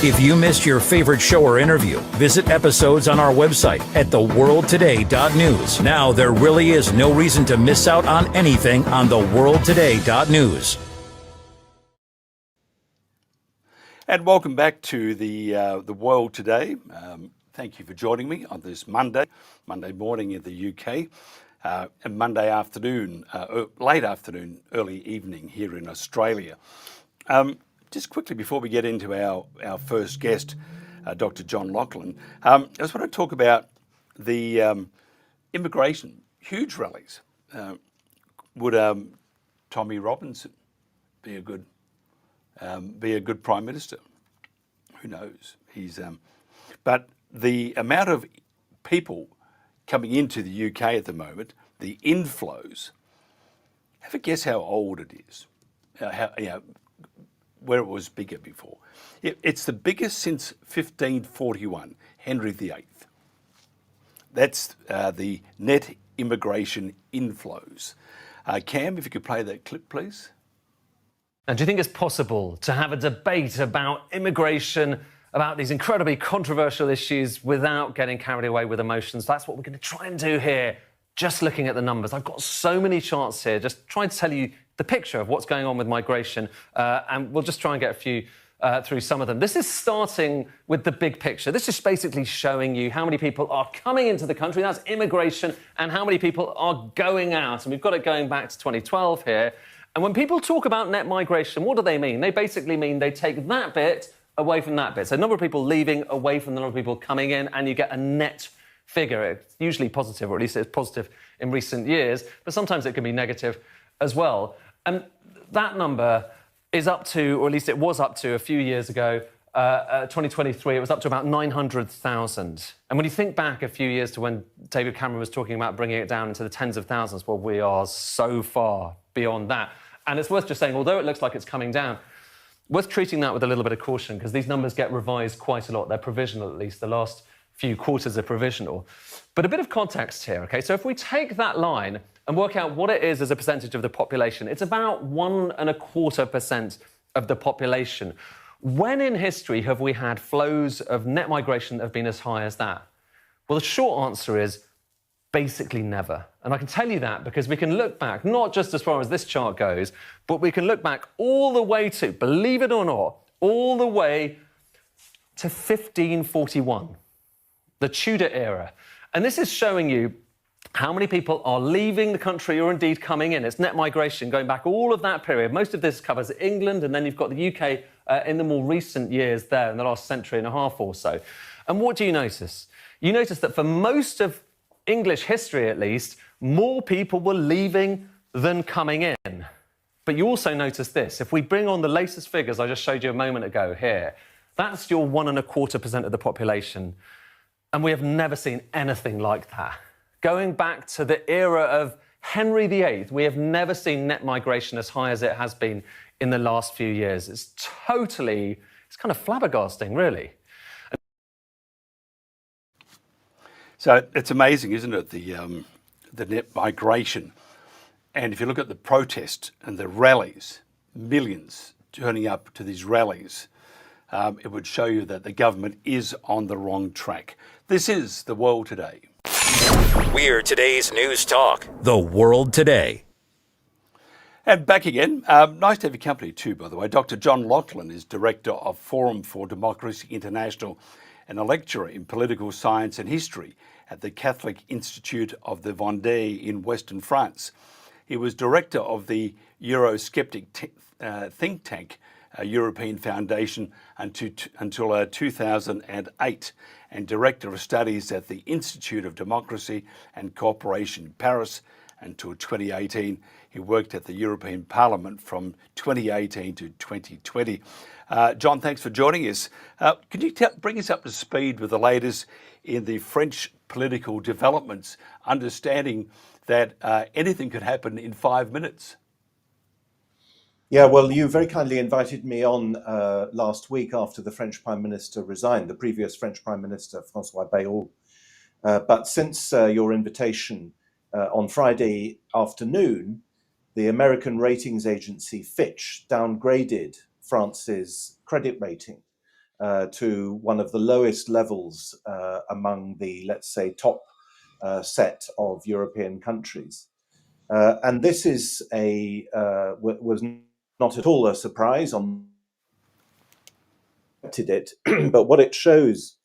If you missed your favorite show or interview, visit episodes on our website at theworldtoday.news. Now there really is no reason to miss out on anything on theworldtoday.news. And welcome back to the World Today. Thank you for joining me on this Monday morning in the UK, and Monday afternoon, late afternoon, early evening here in Australia. Just quickly before we get into our first guest, Dr. John Laughland, I just want to talk about the immigration, huge rallies. Would Tommy Robinson be a good Prime Minister? Who knows? But the amount of people coming into the UK at the moment, the inflows, have a guess how old it is, where it was bigger before. It's the biggest since 1541, Henry VIII. That's the net immigration inflows. Cam, if you could play that clip, please. And do you think it's possible to have a debate about immigration, about these incredibly controversial issues without getting carried away with emotions? That's what we're going to try and do here, just looking at the numbers. I've got so many charts here, just trying to tell you the picture of what's going on with migration, and we'll just try and get a few through some of them. This is starting with the big picture. This is basically showing you how many people are coming into the country, that's immigration, and how many people are going out. And we've got it going back to 2012 here. And when people talk about net migration, what do they mean? They basically mean they take that bit away from that bit. So a number of people leaving away from the number of people coming in, and you get a net figure. It's usually positive, or at least it's positive in recent years, but sometimes it can be negative as well. And that number is up to, or at least it was up to a few years ago, 2023, it was up to about 900,000. And when you think back a few years to when David Cameron was talking about bringing it down into the tens of thousands, well, we are so far beyond that. And it's worth just saying, although it looks like it's coming down, worth treating that with a little bit of caution, because these numbers get revised quite a lot. They're provisional, at least. The last few quarters are provisional. But a bit of context here, OK? So if we take that line and work out what it is as a percentage of the population, it's about 1.25% of the population. When in history have we had flows of net migration that have been as high as that? Well, the short answer is basically never. And I can tell you that because we can look back, not just as far as this chart goes, but we can look back all the way to, believe it or not, all the way to 1541, the Tudor era. And this is showing you how many people are leaving the country or indeed coming in. It's net migration going back all of that period. Most of this covers England, and then you've got the UK in the more recent years there, in the last century and a half or so. And what do you notice? You notice that for most of English history, at least, more people were leaving than coming in. But you also notice this. If we bring on the latest figures I just showed you a moment ago here, that's your 1.25% of the population. And we have never seen anything like that. Going back to the era of Henry VIII, we have never seen net migration as high as it has been in the last few years. It's kind of flabbergasting, really. So it's amazing, isn't it, the net migration? And if you look at the protests and the rallies, millions turning up to these rallies, it would show you that the government is on the wrong track. This is The World Today. We're today's news talk, The World Today. And back again. Nice to have your company too, by the way. Dr. John Laughland is Director of Forum for Democracy International and a lecturer in political science and history at the Catholic Institute of the Vendée in Western France. He was director of the Eurosceptic think tank, European Foundation, until 2008, and director of studies at the Institute of Democracy and Cooperation in Paris until 2018. He worked at the European Parliament from 2018 to 2020. John, thanks for joining us. Could you bring us up to speed with the latest in the French political developments, understanding that anything could happen in 5 minutes? Yeah, well, you very kindly invited me on last week after the French Prime Minister resigned, the previous French Prime Minister, François Bayrou. But since your invitation on Friday afternoon, the American ratings agency Fitch downgraded France's credit rating to one of the lowest levels among the, let's say, top set of European countries. And this is was not at all a surprise on it, but what it shows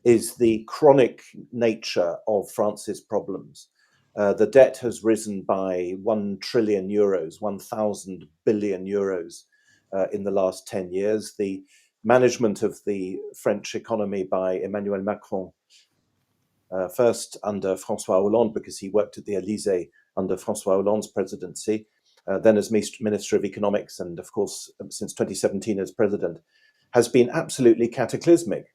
is the chronic nature of France's problems. The debt has risen by 1 trillion euros, 1,000 billion euros in the last 10 years. The management of the French economy by Emmanuel Macron, first under François Hollande, because he worked at the Élysée under François Hollande's presidency, then as Minister of Economics, and of course, since 2017 as president, has been absolutely cataclysmic.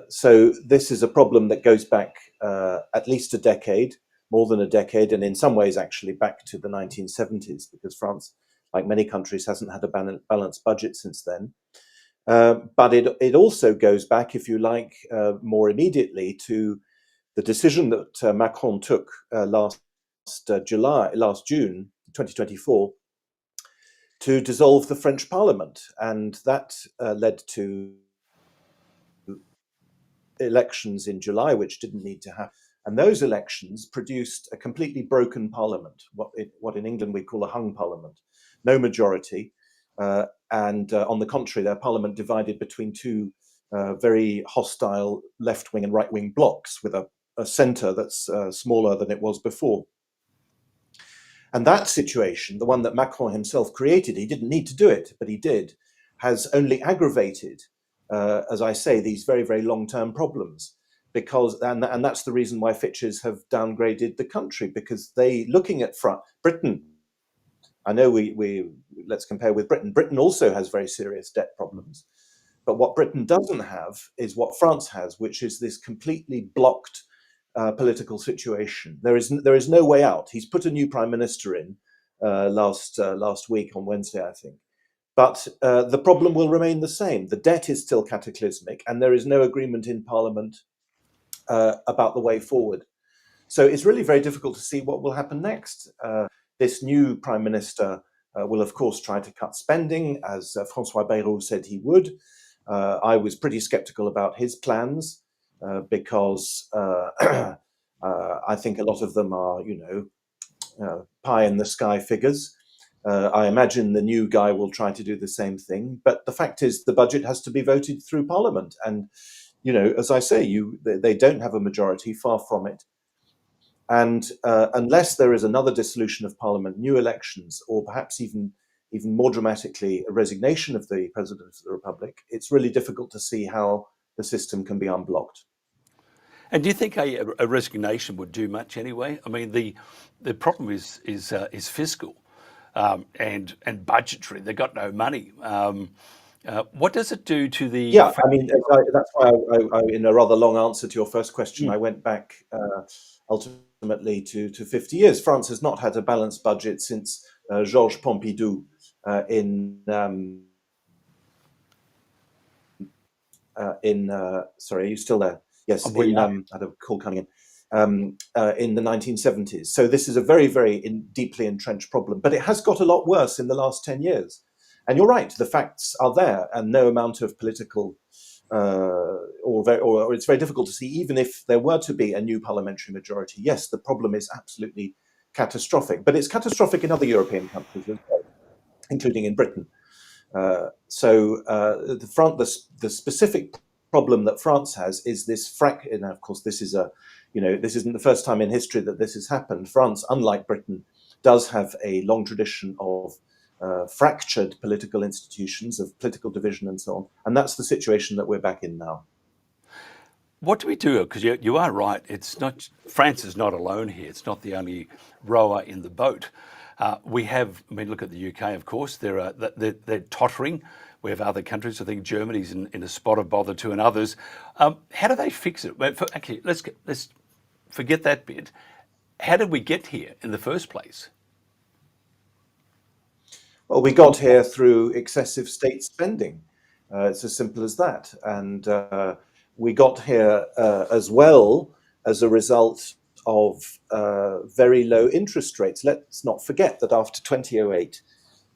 So this is a problem that goes back at least a decade, more than a decade, and in some ways actually back to the 1970s, because France, like many countries, hasn't had a balanced budget since then. But it also goes back, if you like, more immediately to the decision that Macron took last June 2024 to dissolve the French Parliament, and that led to elections in July, which didn't need to happen. And those elections produced a completely broken parliament, what in England we call a hung parliament, no majority. And on the contrary, their parliament divided between two very hostile left-wing and right-wing blocs, with a centre that's smaller than it was before. And that situation, the one that Macron himself created, he didn't need to do it, but he did, has only aggravated, as I say, these very, very long-term problems. And that's the reason why Fitches have downgraded the country, because looking at Britain, I know let's compare with Britain. Britain also has very serious debt problems. But what Britain doesn't have is what France has, which is this completely blocked political situation. There is no way out. He's put a new prime minister in last week on Wednesday, I think. But the problem will remain the same. The debt is still cataclysmic, and there is no agreement in Parliament about the way forward. So it's really very difficult to see what will happen next. This new prime minister will, of course, try to cut spending, as François Bayrou said he would. I was pretty skeptical about his plans because I think a lot of them are, pie in the sky figures. I imagine the new guy will try to do the same thing. But the fact is, the budget has to be voted through Parliament. And, as I say, they don't have a majority, far from it. And unless there is another dissolution of Parliament, new elections, or perhaps even more dramatically, a resignation of the President of the Republic, it's really difficult to see how the system can be unblocked. And do you think a resignation would do much anyway? I mean, the problem is fiscal and budgetary. They've got no money. What does it do to the? Yeah, I mean, that's why I, in a rather long answer to your first question, I went back ultimately to 50 years. France has not had a balanced budget since Georges Pompidou sorry, are you still there? Yes, I had a call coming in the 1970s. So this is a very, very deeply entrenched problem, but it has got a lot worse in the last 10 years. And you're right, the facts are there, and no amount of political, or it's very difficult to see, even if there were to be a new parliamentary majority. Yes, the problem is absolutely catastrophic, but it's catastrophic in other European countries as well, including in Britain. So the specific problem that France has is this and of course, this isn't the first time in history that this has happened. France, unlike Britain, does have a long tradition of fractured political institutions, of political division and so on. And that's the situation that we're back in now. What do we do? Because you are right. France is not alone here. It's not the only rower in the boat. We have, look at the UK, of course. They're tottering. We have other countries. I think Germany's in a spot of bother too, and others. How do they fix it? Actually, let's forget that bit. How did we get here in the first place? Well, we got here through excessive state spending. It's as simple as that. And we got here as well as a result of very low interest rates. Let's not forget that after 2008,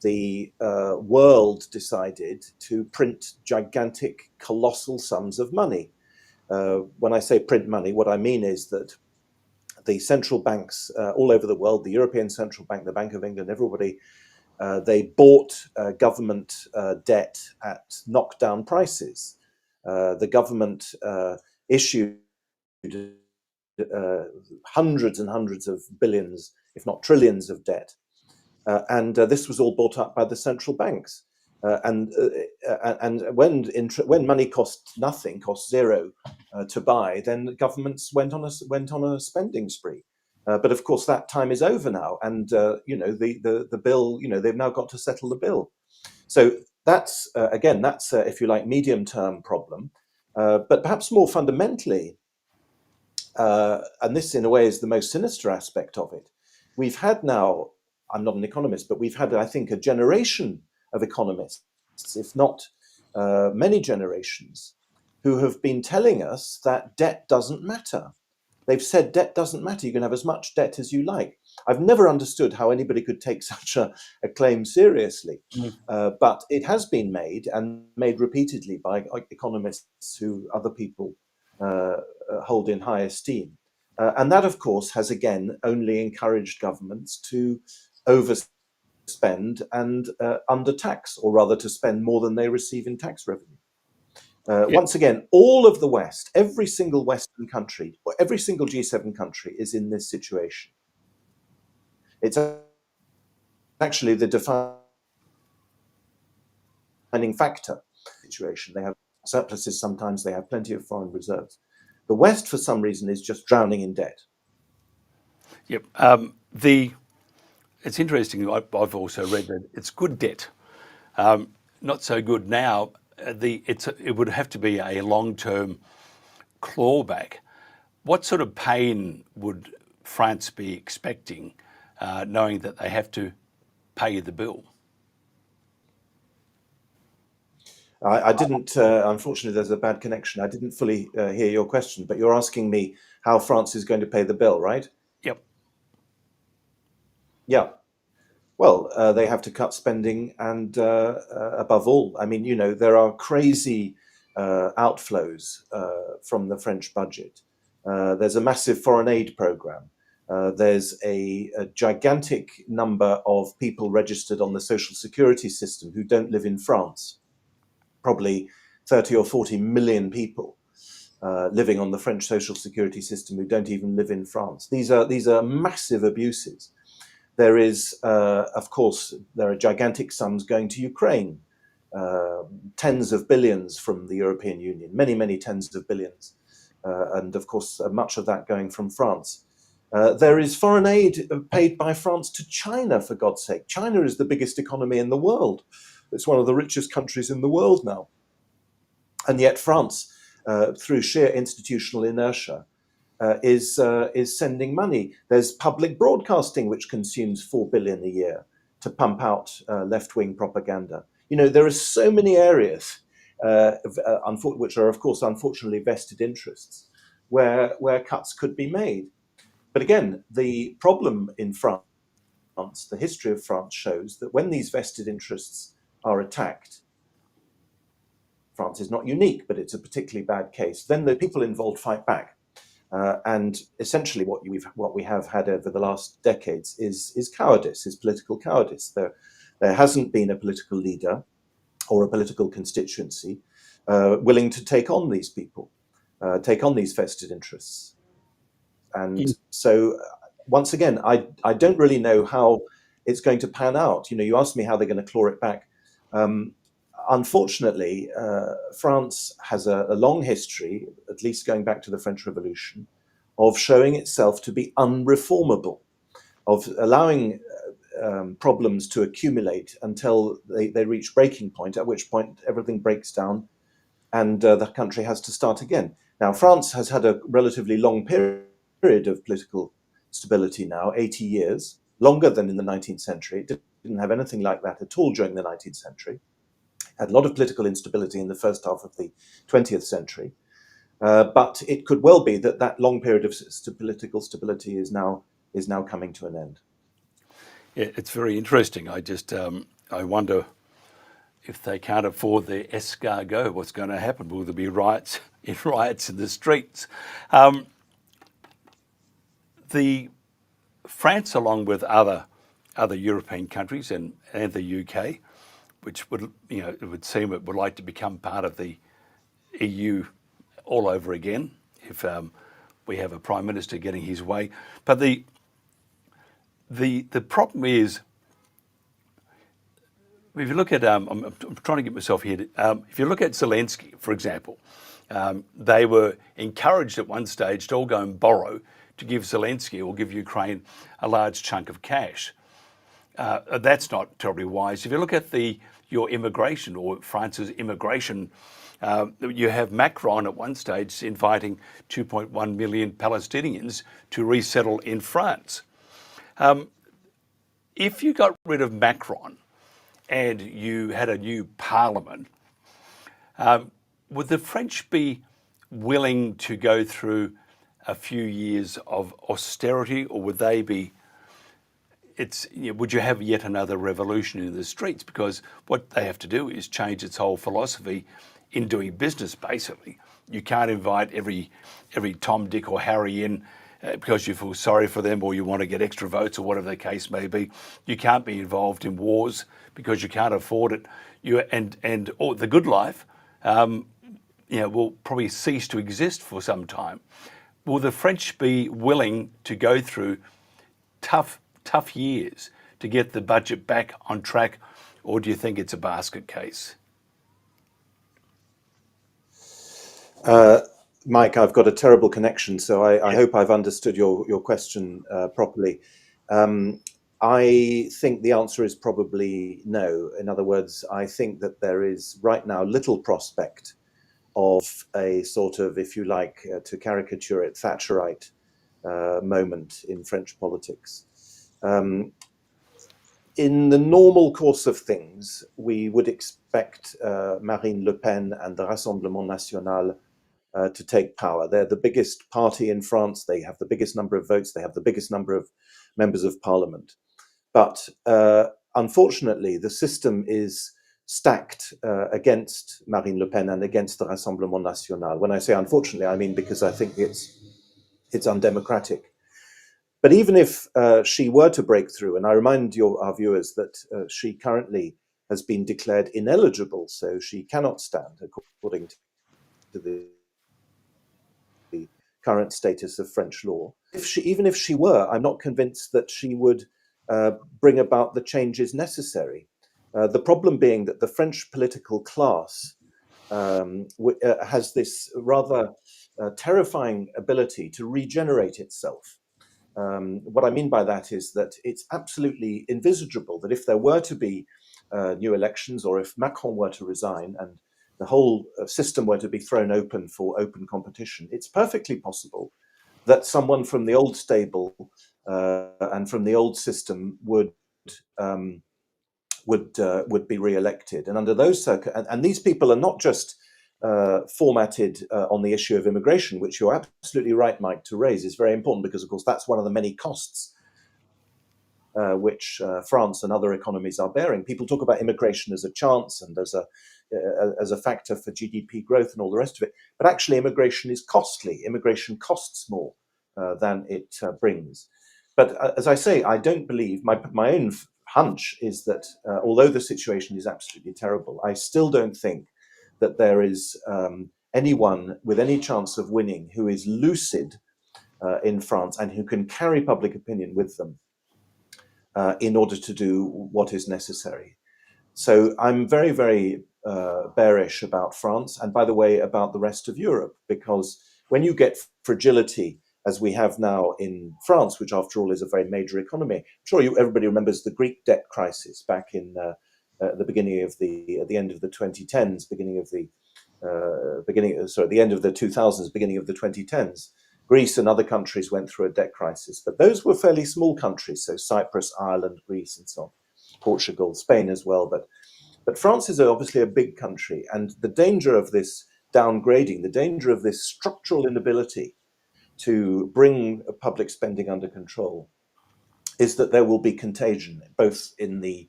the world decided to print gigantic, colossal sums of money. When I say print money, what I mean is that the central banks all over the world, the European Central Bank, the Bank of England, everybody, they bought government debt at knockdown prices. The government issued hundreds and hundreds of billions, if not trillions, of debt. And this was all bought up by the central banks. And when money costs nothing, costs zero to buy, then governments went on a spending spree. But of course, that time is over now, and the bill. They've now got to settle the bill. So that's if you like, medium-term problem. But perhaps more fundamentally, and this in a way is the most sinister aspect of it. We've had now, I'm not an economist, but we've had, I think, a generation of economists, if not many generations, who have been telling us that debt doesn't matter. They've said debt doesn't matter. You can have as much debt as you like. I've never understood how anybody could take such a claim seriously. But it has been made, and made repeatedly, by economists who other people hold in high esteem. And that, of course, has again only encouraged governments to overspend and undertax, or rather to spend more than they receive in tax revenue. Once again, all of the West, every single Western country, or every single G7 country is in this situation. It's actually the defining factor situation. They have surpluses sometimes, they have plenty of foreign reserves. The West, for some reason, is just drowning in debt. Yep. It's interesting. I've also read that it's good debt, not so good now. It would have to be a long-term clawback. What sort of pain would France be expecting, knowing that they have to pay the bill? I didn't, unfortunately, there's a bad connection. I didn't fully hear your question, but you're asking me how France is going to pay the bill, right? Yep. Yeah. Well, they have to cut spending, and above all, I mean, there are crazy outflows from the French budget. There's a massive foreign aid program. There's a gigantic number of people registered on the social security system who don't live in France. Probably 30 or 40 million people living on the French social security system who don't even live in France. These are massive abuses. There is, of course, there are gigantic sums going to Ukraine, tens of billions from the European Union, many, many tens of billions. And of course, much of that going from France. There is foreign aid paid by France to China, for God's sake. China is the biggest economy in the world. It's one of the richest countries in the world now. And yet France, through sheer institutional inertia, is sending money. There's public broadcasting, which consumes 4 billion a year to pump out left-wing propaganda. There are so many areas, which are, of course, unfortunately vested interests, where cuts could be made. But again, the problem in France, the history of France shows that when these vested interests are attacked, France is not unique, but it's a particularly bad case, then the people involved fight back. And essentially what we have had over the last decades is cowardice, is political cowardice. There hasn't been a political leader or a political constituency willing to take on these people, take on these vested interests. And so, once again, I don't really know how it's going to pan out. You asked me how they're going to claw it back. Unfortunately, France has a long history, at least going back to the French Revolution, of showing itself to be unreformable, of allowing problems to accumulate until they reach breaking point, at which point everything breaks down and the country has to start again. Now, France has had a relatively long period of political stability now, 80 years, longer than in the 19th century. It didn't have anything like that at all during the 19th century. Had a lot of political instability in the first half of the 20th century. But it could well be that long period of political stability is now coming to an end. Yeah, it's very interesting. I just I wonder if they can't afford their escargot, what's going to happen? Will there be riots in the streets? The France, along with other European countries and the UK, which would, it would seem it would like to become part of the EU all over again if we have a prime minister getting his way. But the problem is, if you look at, I'm trying to get myself here. If you look at Zelensky, for example, they were encouraged at one stage to all go and borrow to give Zelensky or give Ukraine a large chunk of cash. That's not terribly wise. If you look at your immigration or France's immigration, you have Macron at one stage inviting 2.1 million Palestinians to resettle in France. If you got rid of Macron and you had a new parliament, would the French be willing to go through a few years of austerity, or would they be? Would you have yet another revolution in the streets? Because what they have to do is change its whole philosophy in doing business. Basically, you can't invite every Tom, Dick, or Harry in because you feel sorry for them or you want to get extra votes or whatever the case may be. You can't be involved in wars because you can't afford it. The good life, will probably cease to exist for some time. Will the French be willing to go through tough years to get the budget back on track, or do you think it's a basket case? Mike, I've got a terrible connection, so I hope I've understood your question properly. I think the answer is probably no. In other words, I think that there is right now little prospect of a sort of, if you like, to caricature it, Thatcherite moment in French politics. In the normal course of things, we would expect Marine Le Pen and the Rassemblement National to take power. They're the biggest party in France. They have the biggest number of votes. They have the biggest number of members of parliament. But unfortunately, the system is stacked against Marine Le Pen and against the Rassemblement National. When I say unfortunately, I mean because I think it's undemocratic. But even if she were to break through, and I remind our viewers that she currently has been declared ineligible, so she cannot stand according to the current status of French law. Even if she were, I'm not convinced that she would bring about the changes necessary. The problem being that the French political class has this rather terrifying ability to regenerate itself. What I mean by that is that it's absolutely envisageable that if there were to be new elections, or if Macron were to resign and the whole system were to be thrown open for open competition, it's perfectly possible that someone from the old stable and from the old system would be re-elected. And under those and these people are not just formatted on the issue of immigration, which you're absolutely right, Mike, to raise is very important, because of course that's one of the many costs which France and other economies are bearing. People talk about immigration as a chance and as a factor for GDP growth and all the rest of it, but actually immigration is costly. Immigration costs more than it brings. But as I say, I don't believe, my own hunch is that although the situation is absolutely terrible, I still don't think that there is anyone with any chance of winning who is lucid in France and who can carry public opinion with them in order to do what is necessary. So I'm very, very bearish about France, and by the way, about the rest of Europe, because when you get fragility, as we have now in France, which after all is a very major economy, I'm sure everybody remembers the Greek debt crisis back in the beginning of the end of the 2010s, the end of the 2000s, beginning of the 2010s. Greece and other countries went through a debt crisis, but those were fairly small countries, so Cyprus, Ireland, Greece, and so on, Portugal, Spain as well. But France is obviously a big country, and the danger of this downgrading, the danger of this structural inability to bring public spending under control, is that there will be contagion, both in the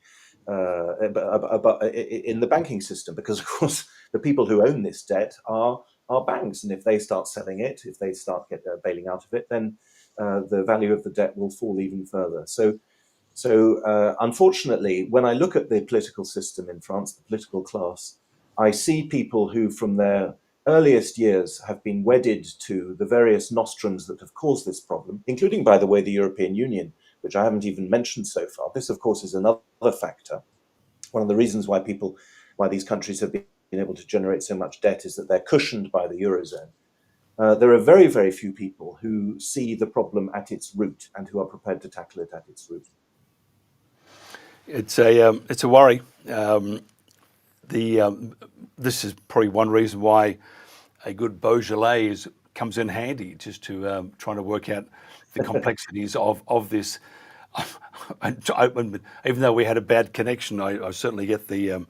in the banking system, because of course the people who own this debt are banks, and if they start selling it, if they start bailing out of it, then the value of the debt will fall even further. So unfortunately, when I look at the political system in France, the political class, I see people who, from their earliest years, have been wedded to the various nostrums that have caused this problem, including, by the way, the European Union, which I haven't even mentioned so far. This, of course, is another factor. One of the reasons why these countries have been able to generate so much debt is that they're cushioned by the Eurozone. There are very, very few people who see the problem at its root and who are prepared to tackle it at its root. It's a worry. This is probably one reason why a good Beaujolais comes in handy, just to trying to work out the complexities of this. Even though we had a bad connection, I certainly get the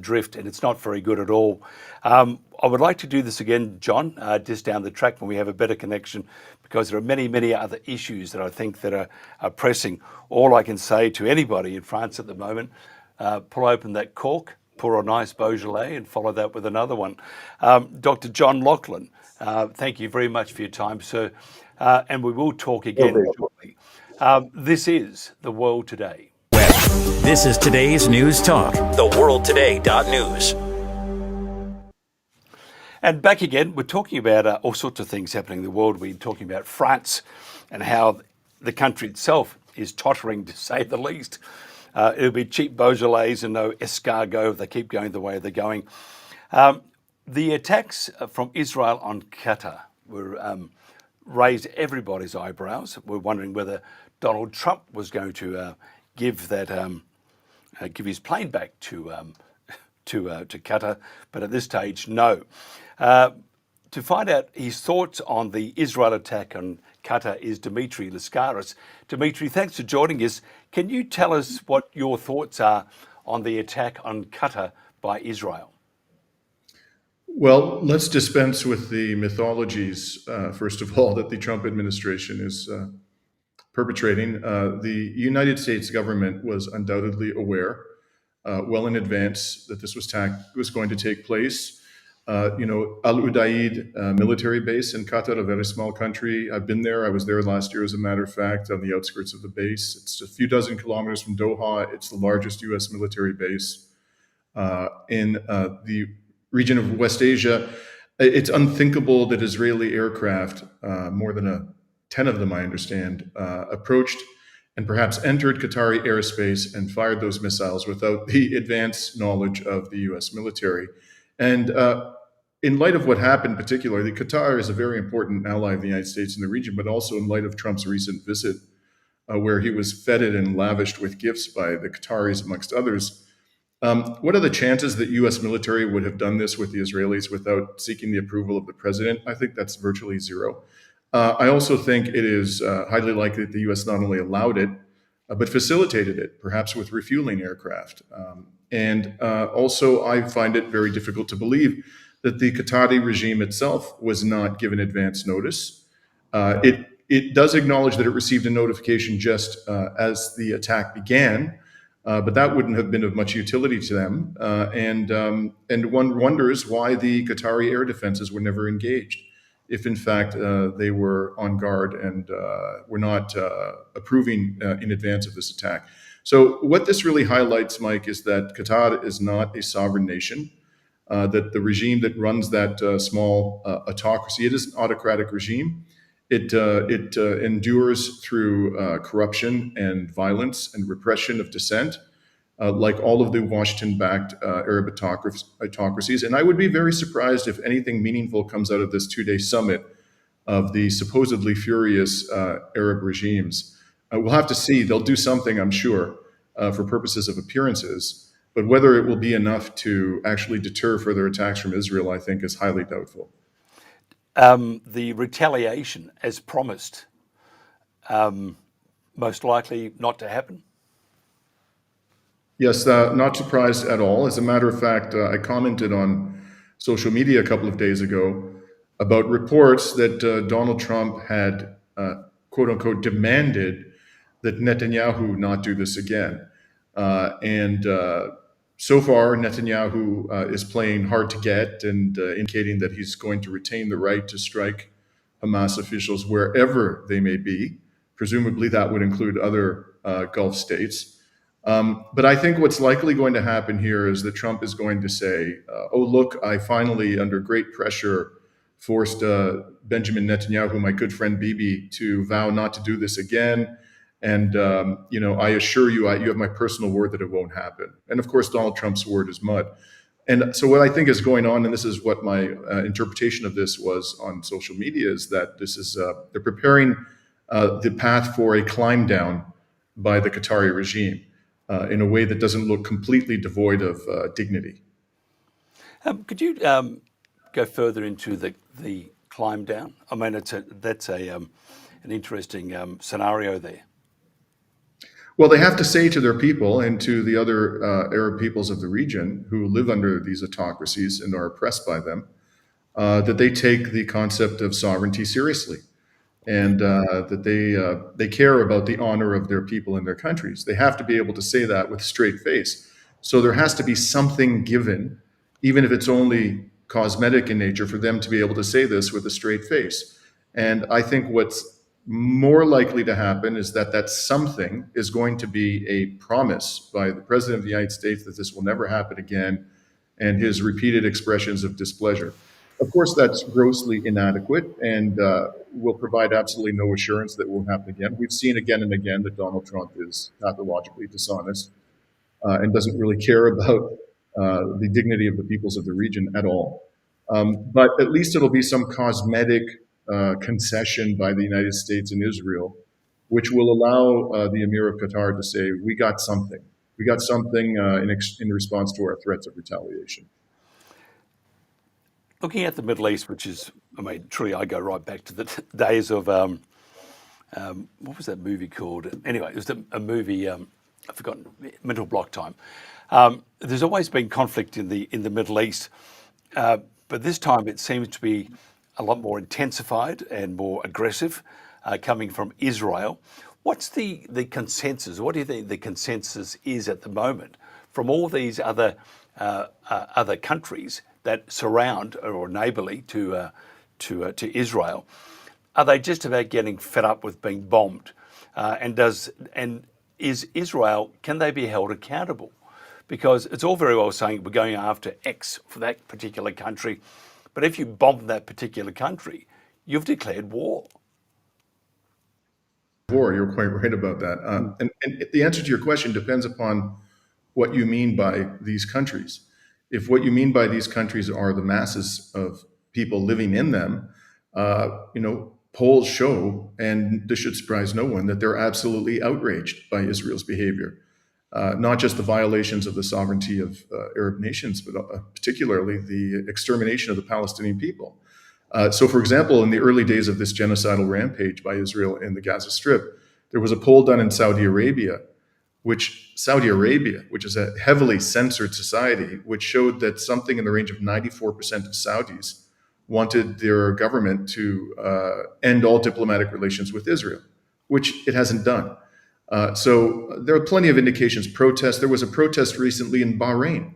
drift, and it's not very good at all. I would like to do this again, John, just down the track when we have a better connection, because there are many, many other issues that I think that are pressing. All I can say to anybody in France at the moment, pull open that cork, pour a nice Beaujolais, and follow that with another one. Dr. John Laughland, thank you very much for your time, sir, and we will talk again shortly. This is The World Today. This is today's News Talk, theworldtoday.news. And back again, we're talking about all sorts of things happening in the world. We're talking about France and how the country itself is tottering, to say the least. It'll be cheap Beaujolais and no escargot if they keep going the way they're going. The attacks from Israel on Qatar were raised everybody's eyebrows. We're wondering whether Donald Trump was going to give his plane back to Qatar, but at this stage, no. To find out his thoughts on the Israel attack on Qatar is Dimitri Laskaris. Dimitri, thanks for joining us. Can you tell us what your thoughts are on the attack on Qatar by Israel? Well, let's dispense with the mythologies, first of all, that the Trump administration is perpetrating. The United States government was undoubtedly aware well in advance that this was going to take place. Al Udeid military base in Qatar, a very small country. I've been there. I was there last year, as a matter of fact, on the outskirts of the base. It's a few dozen kilometers from Doha. It's the largest U.S. military base in the region of West Asia. It's unthinkable that Israeli aircraft, more than 10 of them, I understand, approached and perhaps entered Qatari airspace and fired those missiles without the advanced knowledge of the U.S. military. And in light of what happened, particularly, Qatar is a very important ally of the United States in the region, but also in light of Trump's recent visit, where he was feted and lavished with gifts by the Qataris, amongst others. What are the chances that U.S. military would have done this with the Israelis without seeking the approval of the president? I think that's virtually zero. I also think it is highly likely that the U.S. not only allowed it, but facilitated it, perhaps with refueling aircraft. Also, I find it very difficult to believe that the Qatari regime itself was not given advance notice. It does acknowledge that it received a notification just as the attack began, but that wouldn't have been of much utility to them. And one wonders why the Qatari air defenses were never engaged, if in fact they were on guard and were not approving in advance of this attack. So what this really highlights, Mike, is that Qatar is not a sovereign nation, that the regime that runs that small autocracy, it is an autocratic regime. It endures through corruption and violence and repression of dissent, like all of the Washington-backed Arab autocracies. And I would be very surprised if anything meaningful comes out of this two-day summit of the supposedly furious Arab regimes. We'll have to see. They'll do something, I'm sure, for purposes of appearances. But whether it will be enough to actually deter further attacks from Israel, I think, is highly doubtful. The retaliation, as promised, most likely not to happen? Yes, not surprised at all. As a matter of fact, I commented on social media a couple of days ago about reports that Donald Trump had, quote unquote, demanded that Netanyahu not do this again. And so far, Netanyahu is playing hard to get and indicating that he's going to retain the right to strike Hamas officials wherever they may be. Presumably, that would include other Gulf states. But I think what's likely going to happen here is that Trump is going to say, oh, look, I finally, under great pressure, forced Benjamin Netanyahu, my good friend Bibi, to vow not to do this again. And, I assure you, you have my personal word that it won't happen. And of course, Donald Trump's word is mud. And so what I think is going on, and this is what my interpretation of this was on social media, is that this is they're preparing the path for a climb down by the Qatari regime in a way that doesn't look completely devoid of dignity. Could you go further into the climb down? I mean, that's an interesting scenario there. Well, they have to say to their people and to the other Arab peoples of the region who live under these autocracies and are oppressed by them, that they take the concept of sovereignty seriously, and that they care about the honor of their people and their countries. They have to be able to say that with a straight face. So there has to be something given, even if it's only cosmetic in nature, for them to be able to say this with a straight face. And I think what's more likely to happen is that something is going to be a promise by the President of the United States that this will never happen again, and his repeated expressions of displeasure. Of course, that's grossly inadequate and will provide absolutely no assurance that it will happen again. We've seen again and again that Donald Trump is pathologically dishonest and doesn't really care about the dignity of the peoples of the region at all. But at least it'll be some cosmetic concession by the United States and Israel, which will allow the Emir of Qatar to say, we got something. We got something in response to our threats of retaliation. Looking at the Middle East, which is, I mean, truly I go right back to the days of, what was that movie called? Anyway, it was a movie, I've forgotten, Mental Block Time. There's always been conflict in the Middle East, but this time it seems to be a lot more intensified and more aggressive coming from Israel. What's the consensus? What do you think the consensus is at the moment from all these other countries that surround or are neighbourly to Israel? Are they just about getting fed up with being bombed? And is Israel, can they be held accountable? Because it's all very well saying we're going after X for that particular country, but if you bomb that particular country, you've declared war. You're quite right about that. And the answer to your question depends upon what you mean by these countries. If what you mean by these countries are the masses of people living in them, polls show, and this should surprise no one, that they're absolutely outraged by Israel's behavior. Not just the violations of the sovereignty of Arab nations, but particularly the extermination of the Palestinian people. So, for example, in the early days of this genocidal rampage by Israel in the Gaza Strip, there was a poll done in Saudi Arabia, which is a heavily censored society, which showed that something in the range of 94% of Saudis wanted their government to end all diplomatic relations with Israel, which it hasn't done. So there are plenty of indications. Protests. There was a protest recently in Bahrain,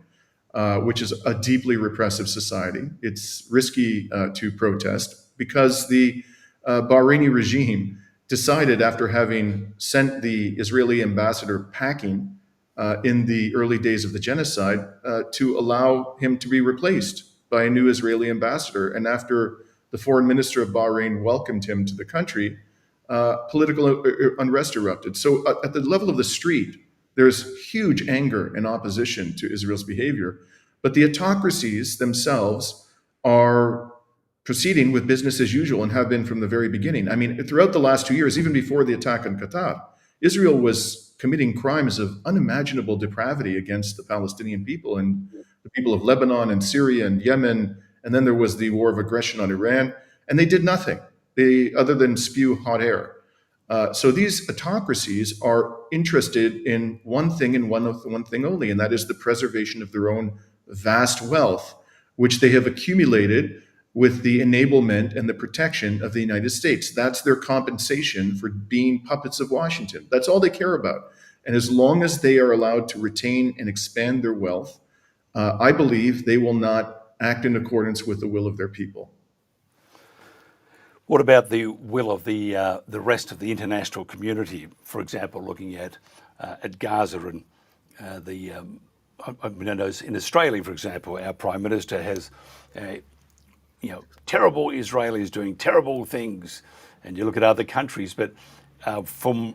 which is a deeply repressive society. It's risky to protest because the Bahraini regime decided, after having sent the Israeli ambassador packing in the early days of the genocide, to allow him to be replaced by a new Israeli ambassador. And after the foreign minister of Bahrain welcomed him to the country, political unrest erupted. So at the level of the street, there's huge anger and opposition to Israel's behavior. But the autocracies themselves are proceeding with business as usual and have been from the very beginning. I mean, throughout the last 2 years, even before the attack on Qatar, Israel was committing crimes of unimaginable depravity against the Palestinian people and the people of Lebanon and Syria and Yemen. And then there was the war of aggression on Iran, and they did nothing other than spew hot air. So these autocracies are interested in one thing and one thing only, and that is the preservation of their own vast wealth, which they have accumulated with the enablement and the protection of the United States. That's their compensation for being puppets of Washington. That's all they care about. And as long as they are allowed to retain and expand their wealth, I believe they will not act in accordance with the will of their people. What about the will of the rest of the international community? For example, looking at Gaza and I know in Australia, for example, our Prime Minister has, terrible Israelis doing terrible things, and you look at other countries. But from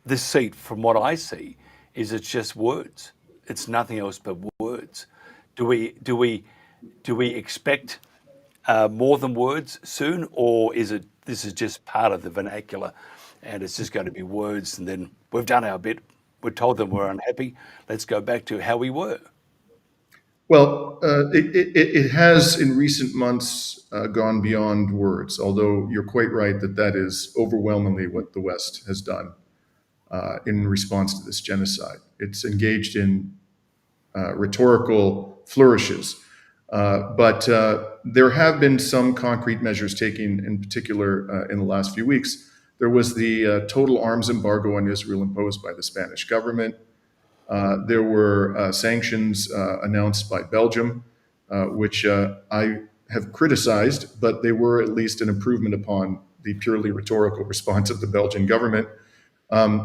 this seat, from what I see, is it's just words. It's nothing else but words. Do we expect more than words soon, or is it this is just part of the vernacular, and it's just going to be words, and then we've done our bit. We're told them we're unhappy. Let's go back to how we were. Well, it has in recent months gone beyond words, although you're quite right that that is overwhelmingly what the West has done in response to this genocide. It's engaged in rhetorical flourishes. But there have been some concrete measures taken, in particular in the last few weeks. There was the total arms embargo on Israel imposed by the Spanish government. There were sanctions announced by Belgium, which I have criticized, but they were at least an improvement upon the purely rhetorical response of the Belgian government.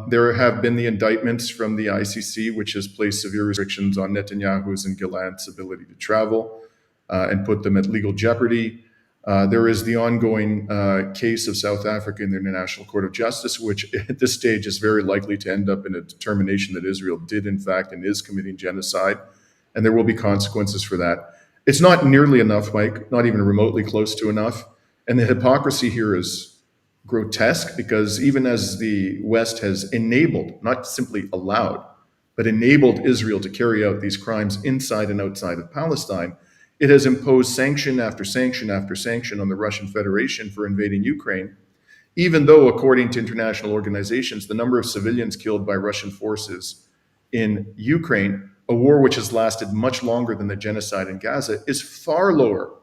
There have been the indictments from the ICC, which has placed severe restrictions on Netanyahu's and Gillad's ability to travel and put them at legal jeopardy. There is the ongoing case of South Africa in the International Court of Justice, which at this stage is very likely to end up in a determination that Israel did, in fact, and is committing genocide, and there will be consequences for that. It's not nearly enough, Mike, not even remotely close to enough. And the hypocrisy here is grotesque, because even as the West has enabled, not simply allowed, but enabled Israel to carry out these crimes inside and outside of Palestine, it has imposed sanction after sanction after sanction on the Russian Federation for invading Ukraine, even though, according to international organizations, the number of civilians killed by Russian forces in Ukraine, a war which has lasted much longer than the genocide in Gaza, is far lower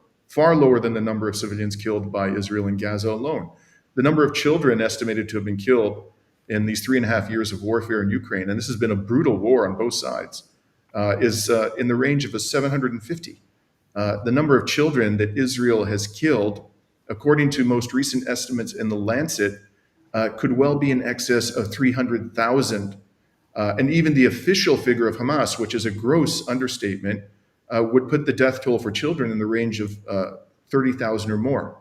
than the number of civilians killed by Israel in Gaza alone. The number of children estimated to have been killed in these 3.5 years of warfare in Ukraine, and this has been a brutal war on both sides, is in the range of 750. The number of children that Israel has killed, according to most recent estimates in The Lancet, could well be in excess of 300,000. And even the official figure of Hamas, which is a gross understatement, would put the death toll for children in the range of 30,000 or more.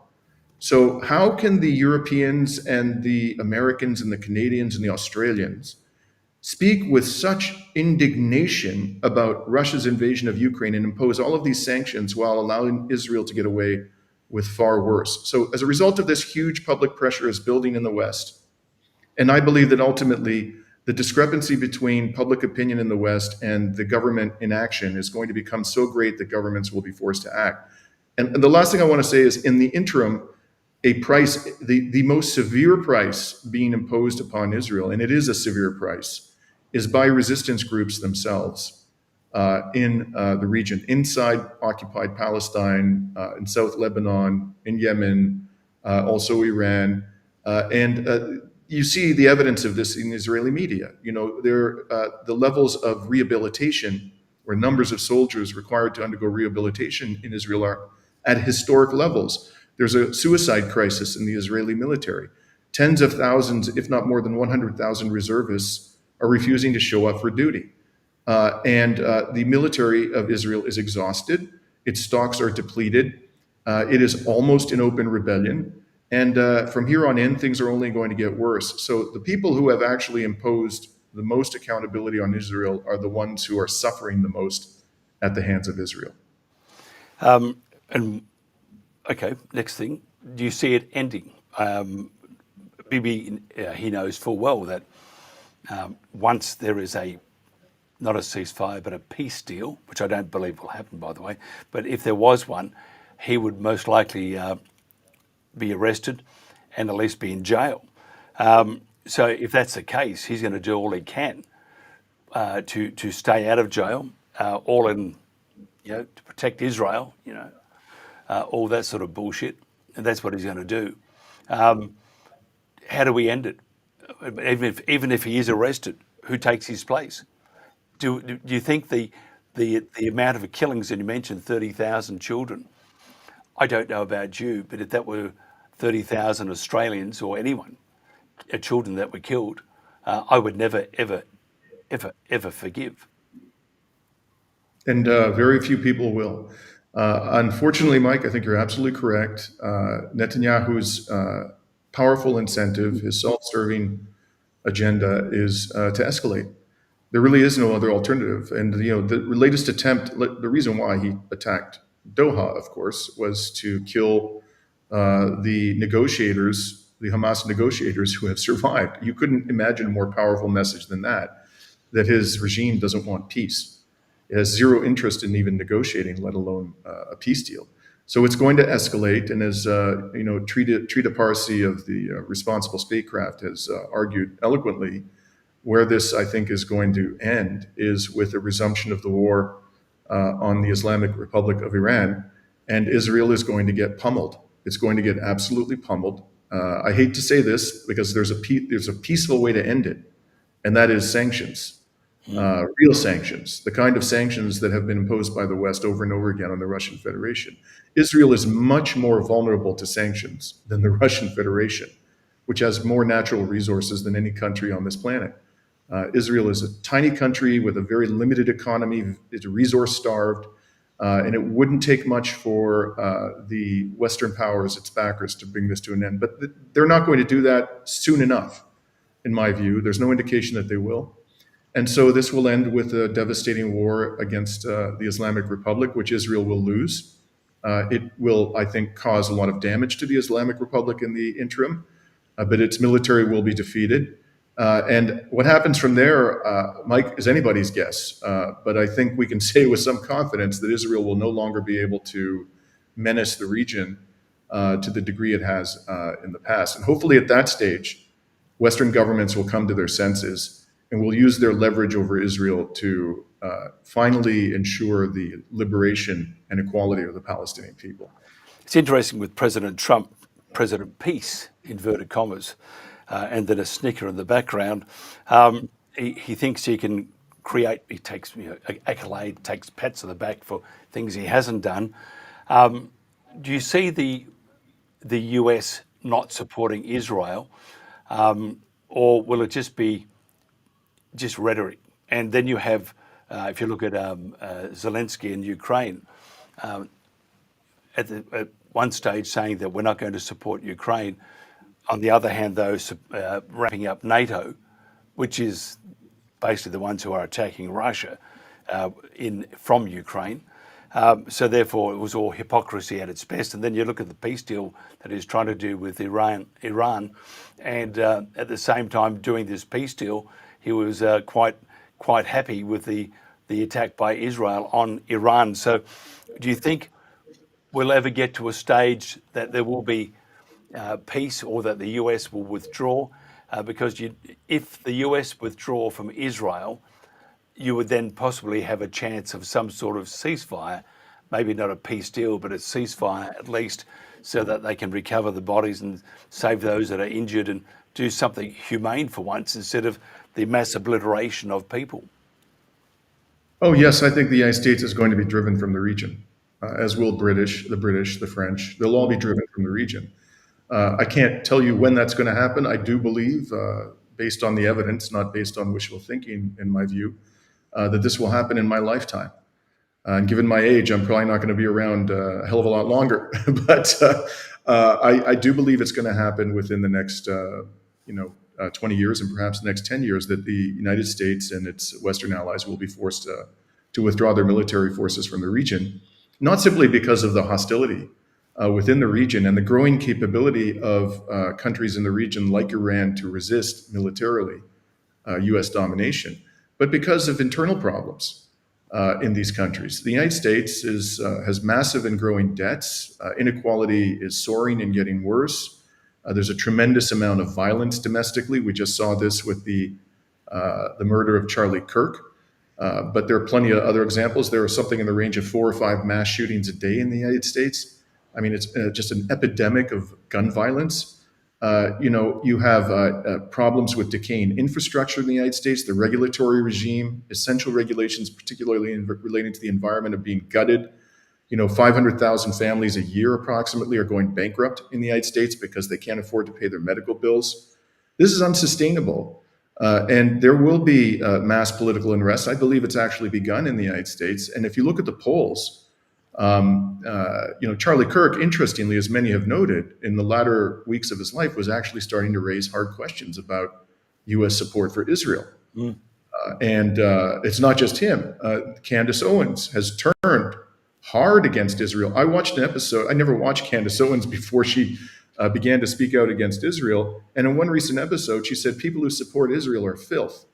So how can the Europeans and the Americans and the Canadians and the Australians speak with such indignation about Russia's invasion of Ukraine and impose all of these sanctions while allowing Israel to get away with far worse? So as a result of this, huge public pressure is building in the West. And I believe that ultimately the discrepancy between public opinion in the West and the government inaction is going to become so great that governments will be forced to act. And the last thing I want to say is, in the interim, the most severe price being imposed upon Israel, and it is a severe price, is by resistance groups themselves in the region, inside occupied Palestine, in South Lebanon, in Yemen, also Iran. And you see the evidence of this in Israeli media. The levels of rehabilitation, or numbers of soldiers required to undergo rehabilitation in Israel, are at historic levels. There's a suicide crisis in the Israeli military. Tens of thousands, if not more than 100,000 reservists are refusing to show up for duty. And the military of Israel is exhausted. Its stocks are depleted. It is almost in open rebellion. And from here on in, things are only going to get worse. So the people who have actually imposed the most accountability on Israel are the ones who are suffering the most at the hands of Israel. Okay, next thing. Do you see it ending? Bibi, he knows full well that once there is not a ceasefire, but a peace deal, which I don't believe will happen, by the way, but if there was one, he would most likely be arrested and at least be in jail. So if that's the case, he's going to do all he can to stay out of jail, all in, to protect Israel, all that sort of bullshit. And that's what he's going to do. How do we end it? Even if he is arrested, who takes his place? Do you think the amount of killings, and you mentioned 30,000 children? I don't know about you, but if that were 30,000 Australians or anyone, children that were killed, I would never, ever, ever, ever forgive. And very few people will. Unfortunately, Mike, I think you're absolutely correct. Netanyahu's powerful incentive, his self-serving agenda, is to escalate. There really is no other alternative. And the latest attempt, the reason why he attacked Doha, of course, was to kill the negotiators, the Hamas negotiators who have survived. You couldn't imagine a more powerful message than that his regime doesn't want peace. It has zero interest in even negotiating, let alone a peace deal. So it's going to escalate. And as Trita Parsi of the Responsible Statecraft has argued eloquently, where this, I think, is going to end is with a resumption of the war on the Islamic Republic of Iran, and Israel is going to get pummeled. It's going to get absolutely pummeled. I hate to say this because there's a peaceful way to end it, and that is sanctions. Real sanctions, the kind of sanctions that have been imposed by the West over and over again on the Russian Federation. Israel is much more vulnerable to sanctions than the Russian Federation, which has more natural resources than any country on this planet. Israel is a tiny country with a very limited economy. It's resource starved, and it wouldn't take much for the Western powers, its backers, to bring this to an end. But they're not going to do that soon enough, in my view. There's no indication that they will. And so this will end with a devastating war against the Islamic Republic, which Israel will lose. It will, I think, cause a lot of damage to the Islamic Republic in the interim, but its military will be defeated. And what happens from there, Mike, is anybody's guess. But I think we can say with some confidence that Israel will no longer be able to menace the region to the degree it has in the past. And hopefully at that stage, Western governments will come to their senses and will use their leverage over Israel to finally ensure the liberation and equality of the Palestinian people. It's interesting with President Trump, President Peace, inverted commas, and then a snicker in the background. He thinks he can create, he takes accolade, takes pats on the back for things he hasn't done. Do you see the US not supporting Israel, or will it just be just rhetoric? And then you have, if you look at Zelensky in Ukraine, at one stage saying that we're not going to support Ukraine. On the other hand, though, ramping up NATO, which is basically the ones who are attacking Russia from Ukraine. So therefore, it was all hypocrisy at its best. And then you look at the peace deal that he's trying to do with Iran, and at the same time doing this peace deal, he was quite happy with the attack by Israel on Iran. So do you think we'll ever get to a stage that there will be peace, or that the US will withdraw? Because if the US withdraw from Israel, you would then possibly have a chance of some sort of ceasefire, maybe not a peace deal, but a ceasefire at least, so that they can recover the bodies and save those that are injured and do something humane for once instead of the mass obliteration of people. Oh, yes, I think the United States is going to be driven from the region, as will the British, the French. They'll all be driven from the region. I can't tell you when that's going to happen. I do believe, based on the evidence, not based on wishful thinking, in my view, that this will happen in my lifetime. And given my age, I'm probably not going to be around a hell of a lot longer. But I do believe it's going to happen within the next, 20 years, and perhaps the next 10 years, that the United States and its Western allies will be forced to withdraw their military forces from the region, not simply because of the hostility within the region and the growing capability of countries in the region like Iran to resist militarily U.S. domination, but because of internal problems in these countries. The United States has massive and growing debts. Inequality is soaring and getting worse. There's a tremendous amount of violence domestically. We just saw this with the murder of Charlie Kirk. But there are plenty of other examples. There are something in the range of 4 or 5 mass shootings a day in the United States. I mean, it's just an epidemic of gun violence. You have problems with decaying infrastructure in the United States, the regulatory regime, essential regulations, particularly relating to the environment, are being gutted. 500,000 families a year approximately are going bankrupt in the United States because they can't afford to pay their medical bills. This is unsustainable. And there will be mass political unrest. I believe it's actually begun in the United States. And if you look at the polls, Charlie Kirk, interestingly, as many have noted, in the latter weeks of his life, was actually starting to raise hard questions about U.S. support for Israel. And it's not just him. Candace Owens has turned hard against Israel. I watched an episode. I never watched Candace Owens before she began to speak out against Israel. And in one recent episode, she said people who support Israel are filth.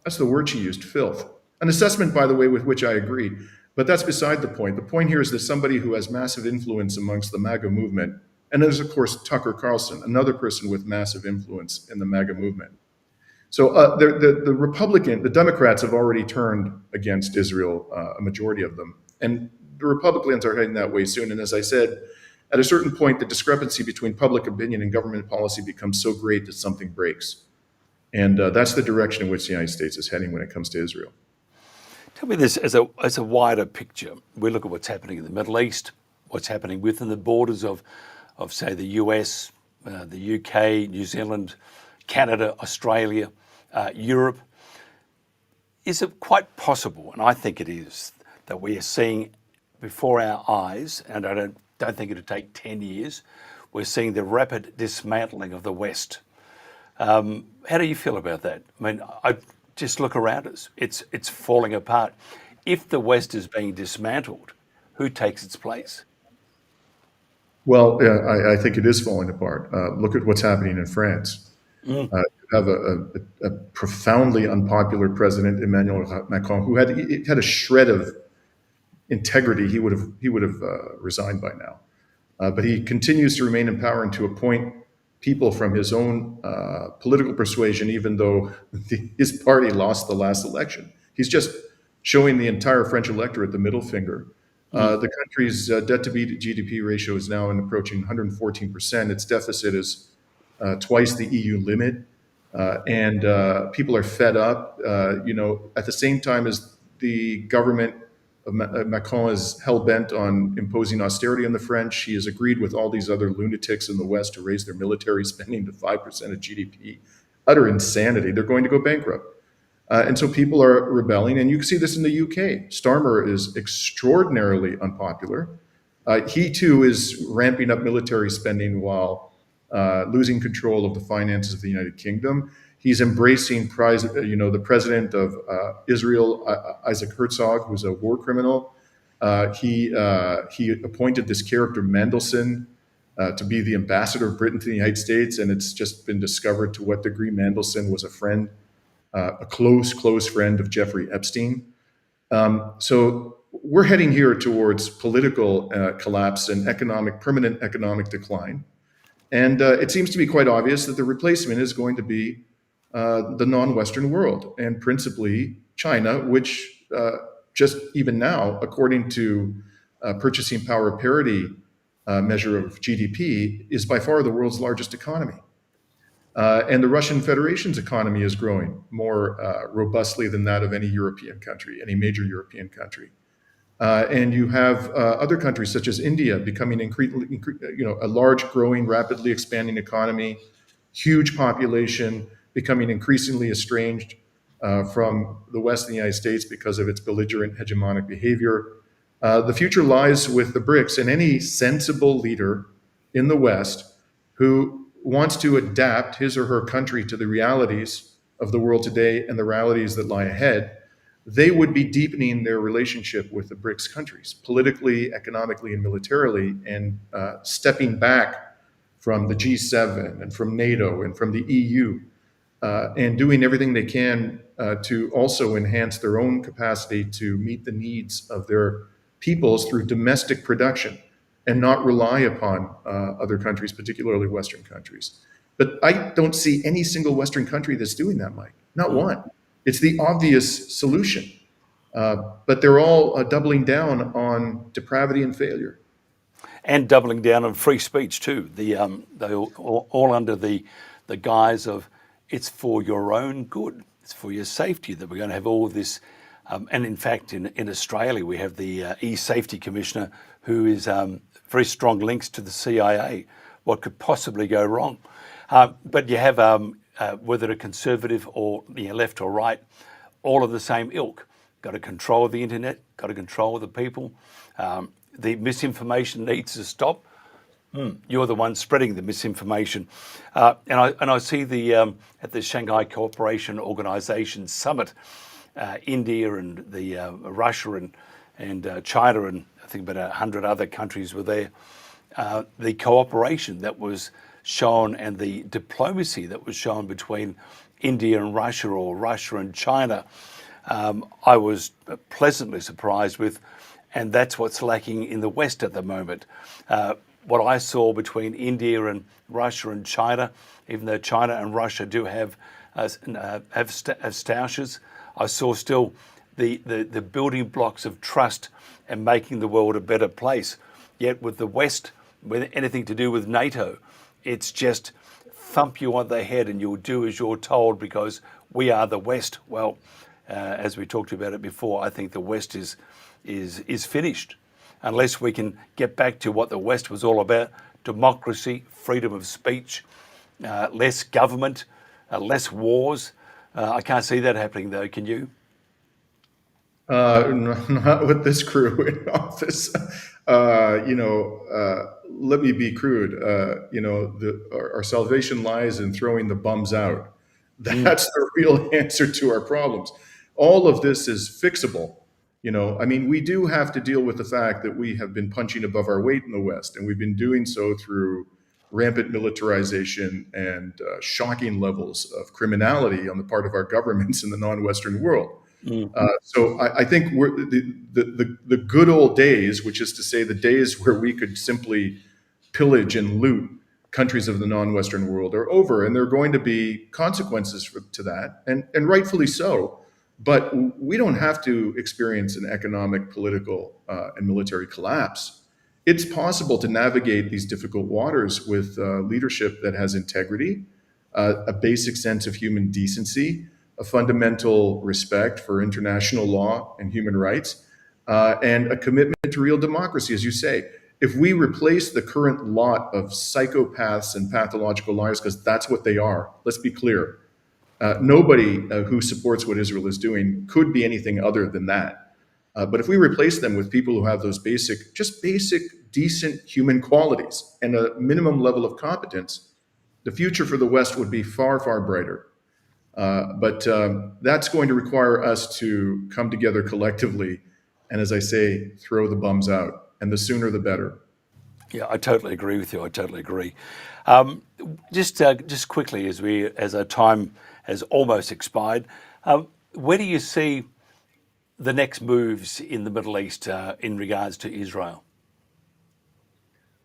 That's the word she used, filth. An assessment, by the way, with which I agree. But that's beside the point. The point here is that somebody who has massive influence amongst the MAGA movement, and there's, of course, Tucker Carlson, another person with massive influence in the MAGA movement. So the Democrats have already turned against Israel, a majority of them. And the Republicans are heading that way soon. And as I said, at a certain point, the discrepancy between public opinion and government policy becomes so great that something breaks. And that's the direction in which the United States is heading when it comes to Israel. Tell me this as a wider picture. We look at what's happening in the Middle East, what's happening within the borders of say, the US, the UK, New Zealand, Canada, Australia, Europe. Is it quite possible, and I think it is, that we are seeing before our eyes, and I don't think it'll take 10 years, we're seeing the rapid dismantling of the West. How do you feel about that? I mean, I just look around us. It's falling apart. If the West is being dismantled, who takes its place? Well, I think it is falling apart. Look at what's happening in France. You have a profoundly unpopular president, Emmanuel Macron, who had a shred of integrity. He would have resigned by now, but he continues to remain in power and to appoint people from his own political persuasion, even though his party lost the last election. He's just showing the entire French electorate the middle finger. The country's debt to GDP ratio is now approaching 114%. Its deficit is twice the EU limit, and people are fed up. At the same time as the government of Macron is hell-bent on imposing austerity on the French, he has agreed with all these other lunatics in the West to raise their military spending to 5% of GDP. Utter insanity. They're going to go bankrupt. And so people are rebelling, and you can see this in the UK. Starmer is extraordinarily unpopular. He too is ramping up military spending while losing control of the finances of the United Kingdom. He's embracing, the president of Israel, Isaac Herzog, who's a war criminal. He appointed this character Mandelson to be the ambassador of Britain to the United States, and it's just been discovered to what degree Mandelson was a close friend of Jeffrey Epstein. So we're heading here towards political collapse and permanent economic decline. And it seems to be quite obvious that the replacement is going to be the non-Western world, and principally China, which just even now, according to purchasing power parity measure of GDP, is by far the world's largest economy. And the Russian Federation's economy is growing more robustly than that of any European country, any major European country. And you have other countries such as India becoming a large, growing, rapidly expanding economy, huge population, becoming increasingly estranged from the West and the United States because of its belligerent hegemonic behavior. The future lies with the BRICS, and any sensible leader in the West who wants to adapt his or her country to the realities of the world today and the realities that lie ahead, they would be deepening their relationship with the BRICS countries, politically, economically, and militarily, and stepping back from the G7 and from NATO and from the EU, and doing everything they can to also enhance their own capacity to meet the needs of their peoples through domestic production and not rely upon other countries, particularly Western countries. But I don't see any single Western country that's doing that, Mike. Not one. It's the obvious solution. But they're all doubling down on depravity and failure. and doubling down on free speech too. They all under the guise of it's for your own good, it's for your safety that we're going to have all this. And in fact, in Australia, we have the e-safety commissioner who is very strong links to the CIA. What could possibly go wrong? But you have whether a conservative or left or right, all of the same ilk. Got to control the internet, got to control the people. The misinformation needs to stop. You're the one spreading the misinformation. And I see at the Shanghai Cooperation Organization Summit, India and Russia and China and I think about 100 other countries were there. The cooperation that was shown and the diplomacy that was shown between India and Russia or Russia and China, I was pleasantly surprised with, and that's what's lacking in the West at the moment. What I saw between India and Russia and China, even though China and Russia do have stoushes, I saw still the building blocks of trust and making the world a better place. Yet with the West, with anything to do with NATO, it's just thump you on the head and you'll do as you're told because we are the West. Well, as we talked about it before, I think the West is finished unless we can get back to what the West was all about: democracy, freedom of speech, less government, less wars. I can't see that happening though. Can you? Not with this crew in office. Let me be crude. Our salvation lies in throwing the bums out. That's the real answer to our problems. All of this is fixable. We do have to deal with the fact that we have been punching above our weight in the West, and we've been doing so through rampant militarization and shocking levels of criminality on the part of our governments in the non-Western world. So I think we're the good old days, which is to say the days where we could simply pillage and loot countries of the non-Western world, are over, and there are going to be consequences to that, and rightfully so. But we don't have to experience an economic, political, and military collapse. It's possible to navigate these difficult waters with leadership that has integrity, a basic sense of human decency, a fundamental respect for international law and human rights, and a commitment to real democracy, as you say. If we replace the current lot of psychopaths and pathological liars, because that's what they are, let's be clear, nobody who supports what Israel is doing could be anything other than that. But if we replace them with people who have those basic, decent human qualities and a minimum level of competence, the future for the West would be far, far brighter. But that's going to require us to come together collectively and, as I say, throw the bums out. And the sooner the better. Yeah, I totally agree with you. I totally agree. Just quickly, as our time has almost expired, where do you see the next moves in the Middle East in regards to Israel?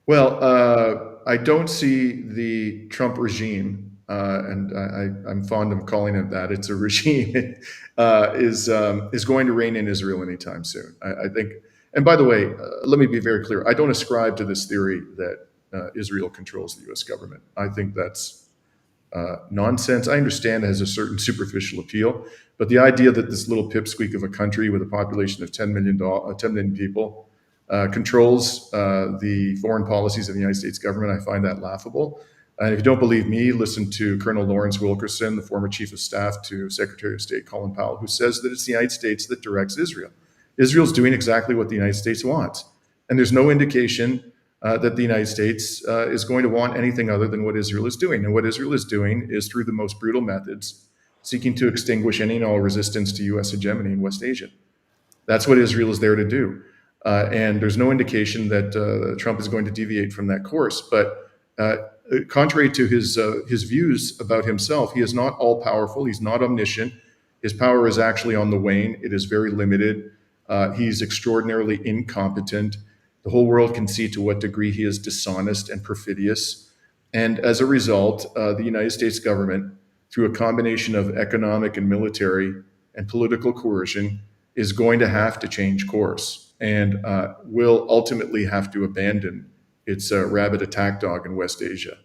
Well, I don't see the Trump regime, and I'm fond of calling it that. It's a regime. is going to reign in Israel anytime soon. I think. And by the way, let me be very clear. I don't ascribe to this theory that Israel controls the U.S. government. I think that's nonsense. I understand it has a certain superficial appeal, but the idea that this little pipsqueak of a country with a population of 10 million people controls the foreign policies of the United States government, I find that laughable. And if you don't believe me, listen to Colonel Lawrence Wilkerson, the former chief of staff to Secretary of State Colin Powell, who says that it's the United States that directs Israel. Israel's doing exactly what the United States wants. And there's no indication that the United States is going to want anything other than what Israel is doing. And what Israel is doing is, through the most brutal methods, seeking to extinguish any and all resistance to U.S. hegemony in West Asia. That's what Israel is there to do. And there's no indication that Trump is going to deviate from that course. But contrary to his views about himself, he is not all-powerful. He's not omniscient. His power is actually on the wane. It is very limited. He's extraordinarily incompetent. The whole world can see to what degree he is dishonest and perfidious. And as a result, the United States government, through a combination of economic and military and political coercion, is going to have to change course and will ultimately have to abandon its rabid attack dog in West Asia.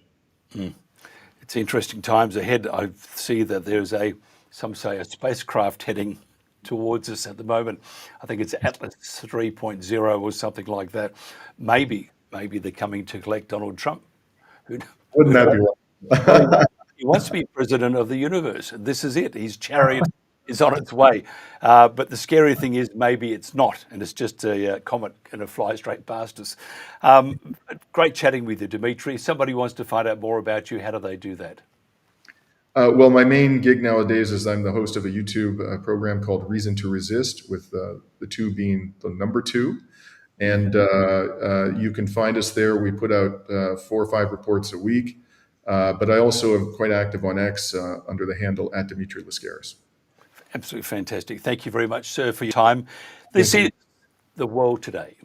It's interesting times ahead. I see that there's some say a spacecraft heading towards us at the moment. I think it's Atlas 3.0 or something like that. Maybe they're coming to collect Donald Trump. Wouldn't that be wonderful? He wants to be president of the universe. This is it. His chariot is on its way. But the scary thing is maybe it's not, and it's just a comet going to fly straight past us. Great chatting with you, Dimitri. Somebody wants to find out more about you. How do they do that? Well, my main gig nowadays is I'm the host of a YouTube program called Reason to Resist, with the 2 being the number 2. And you can find us there. We put out 4 or 5 reports a week. But I also am quite active on X under the handle @Dimitri Lascaris. Absolutely fantastic. Thank you very much, sir, for your time. This is The World Today.